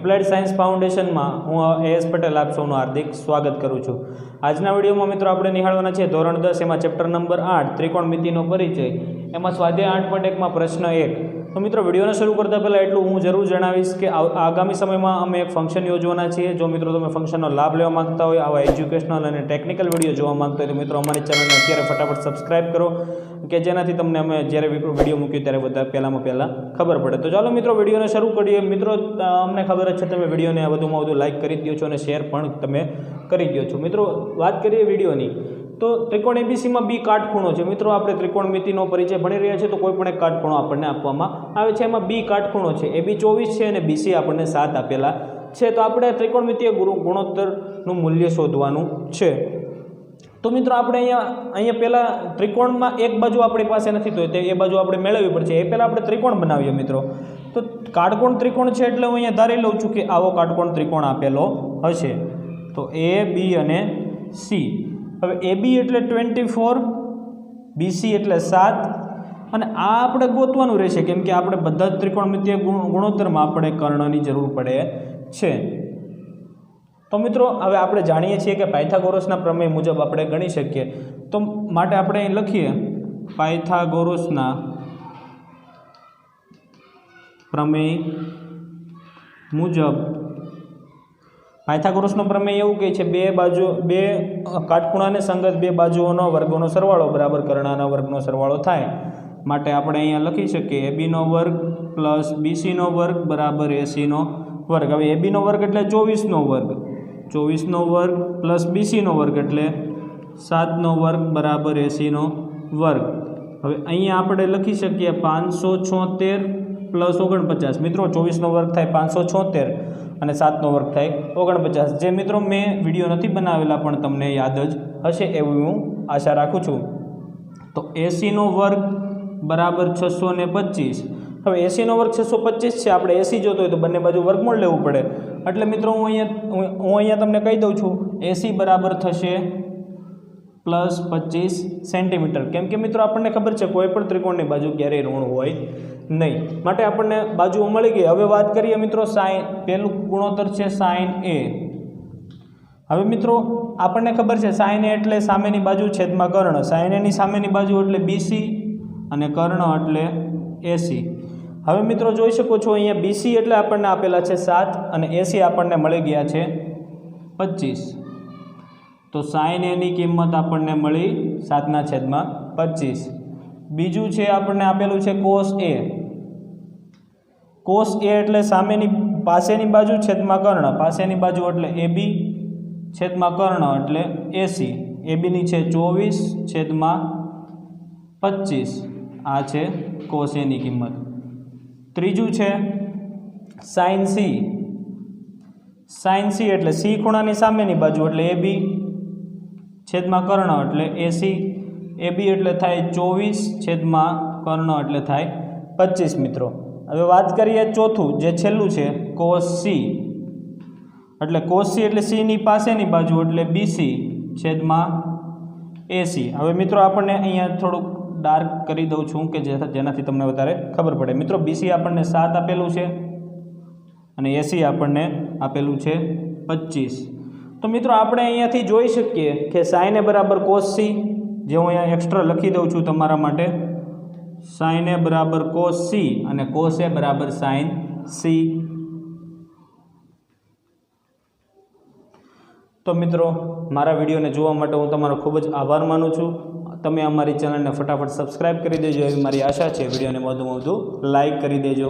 Applied science ફાઉન્ડેશનમાં હું A.S. Patel આપ સૌનું હાર્દિક સ્વાગત કરું છું। આજના વિડીયોમાં મિત્રો આપણે નિહાળવાના છે ધોરણ 10 એમાં ચેપ્ટર નંબર 8 ત્રિકોણમિતિનો પરિચય એમાં સ્વાધ્યાય 8.1 માં પ્રશ્ન 1। તો મિત્રો વિડીયોને શરૂ કરતા પહેલાં એટલું હું જરૂર જણાવીશ કે આગામી સમયમાં અમે એક ફંક્શન યોજવાના છીએ। જો મિત્રો તમે ફંક્શનનો લાભ લેવા માંગતા હોય, આવા એજ્યુકેશનલ અને ટેકનિકલ વિડીયો જોવા માંગતા હોય તો મિત્રો અમારી ચેનલને અત્યારે ફટાફટ સબસ્ક્રાઇબ કરો કે જેનાથી તમને અમે જ્યારે વિડીયો મૂક્યો ત્યારે બધા પહેલાં ખબર પડે। તો ચાલો મિત્રો વિડીયોને શરૂ કરીએ। મિત્રો અમને ખબર જ છે તમે વિડીયોને વધુમાં વધુ લાઇક કરી દો છો અને શેર પણ તમે કરી દો છો। મિત્રો વાત કરીએ વિડીયોની તો ત્રિકોણ એબીસીમાં બી કાટખૂણો છે। મિત્રો આપણે ત્રિકોણમિતિનો પરિચય ભણી રહ્યા છીએ તો કોઈ પણ એક કાટખૂણો આપણને આપવામાં આવે છે, એમાં બી કાટખૂણો છે, AB 24 છે અને BC આપણને 7 આપેલા છે। તો આપણે ત્રિકોણમિતિય ગુણોત્તરનું મૂલ્ય શોધવાનું છે। તો મિત્રો આપણે અહીંયા પહેલાં ત્રિકોણમાં એક બાજુ આપણી પાસે નથી તો એ બાજુ આપણે મેળવવી પડશે। એ પહેલાં આપણે ત્રિકોણ બનાવીએ મિત્રો। તો કાટકોણ ત્રિકોણ છે એટલે હું અહીંયા ધારી લઉં છું કે આવો કાટકોણ ત્રિકોણ આપેલો હશે। તો A, B અને C। હવે AB એટલે 24, BC એટલે 7 અને આ આપણે ગોતવાનું રહેશે કેમ કે આપણે બધા જ ત્રિકોણમિતિય ગુણોત્તરમાં આપણે કર્ણની જરૂર પડે છે। તો મિત્રો હવે આપણે જાણીએ છીએ કે પાયથાગોરસના પ્રમેય મુજબ આપણે ગણી શકીએ। તો માટે આપણે અહીં લખીએ પાયથાગોરસના પ્રમેય મુજબ। પાયથાગોરસનો પ્રમેય એવું કહે છે બે કાટખૂણાને સંગત બે બાજુઓનો વર્ગોનો સરવાળો બરાબર કર્ણના વર્ગનો સરવાળો થાય। માટે આપણે અહીંયા લખી શકીએ AB નો વર્ગ પ્લસ BC નો વર્ગ બરાબર AC નો વર્ગ। હવે AB નો વર્ગ એટલે 24 નો વર્ગ, 24 નો વર્ગ પ્લસ BC નો વર્ગ એટલે 7 નો વર્ગ બરાબર AC નો વર્ગ। હવે અહીંયા આપણે લખી શકીએ 576 પ્લસ 49। મિત્રો 24 નો વર્ગ થાય 576 અને 7 નો વર્ગ થાય 49। જે મિત્રો મેં વિડીયો નથી બનાવેલા પણ તમને યાદ જ હશે એવું હું આશા રાખું છું। તો AC નો વર્ગ બરાબર 625। હવે AC નો વર્ગ 625 છે, આપણે AC જોતો હોય તો બંને બાજુ વર્ગમૂળ લેવું પડે એટલે મિત્રો હું અહીંયા તમને કહી દઉં છું AC બરાબર થશે પ્લસ 25 સેન્ટીમીટર। કેમ કે મિત્રો આપણને ખબર છે કોઈ પણ ત્રિકોણની બાજુ ક્યારેય ઋણ હોય નહીં, માટે આપણને બાજુઓ મળી ગઈ। હવે વાત કરીએ મિત્રો સાઇન, પહેલું ગુણોત્તર છે સાઇન A। હવે મિત્રો આપણને ખબર છે સાઇન A એટલે સામેની બાજુ છેદમાં કર્ણ, સાઇન A ની સામેની બાજુ એટલે BC અને કર્ણ એટલે AC। હવે મિત્રો જોઈ શકો છો અહીંયા BC એટલે આપણને આપેલા છે 7 અને AC આપણને મળી ગયા છે 25। તો સાઇન A ની કિંમત આપણને મળી 7/25। બીજું છે આપણને આપેલું છે કોસ A। કોસ A એટલે પાસેની બાજુ છેદમાં કર્ણ, પાસેની બાજુ એટલે AB છેદમાં કર્ણ એટલે AC। AB ની છે 24/25, આ છે કોસ A ની કિંમત। ત્રીજું છે સાઇન C। સાઇન C એટલે C ખૂણાની સામેની બાજુ એટલે AB છેદમાં કર્ણ એટલે AC। AB એટલે થાય 24 છેદમાં કર્ણ એટલે થાય 25 મિત્રો। હવે વાત કરીએ ચોથું જે છેલ્લું છે કોસ C। એટલે કોસ C એટલે C ની પાસેની બાજુ એટલે BC છેદમાં AC। હવે મિત્રો આપણને અહીંયા થોડુંક ડાર્ક કરી દઉં છું કે જેનાથી તમને વધારે ખબર પડે। મિત્રો BC આપણને 7 આપેલું છે અને AC આપણને આપેલું છે 25। તો મિત્રો આપણે અહીંયાથી જોઈ શકીએ કે સાઇન A બરાબર કોસ C, જે હું અહીંયા એક્સ્ટ્રા લખી દઉં છું તમારા માટે, સાઇન A બરાબર કોસ C અને કોસ A બરાબર સાઇન C। તો મિત્રો મારા વિડીયોને જોવા માટે હું તમારો ખૂબ જ આભાર માનું છું। તમે અમારી ચેનલને ફટાફટ સબસ્ક્રાઈબ કરી દેજો એવી મારી આશા છે। વિડીયોને વધુમાં વધુ લાઈક કરી દેજો।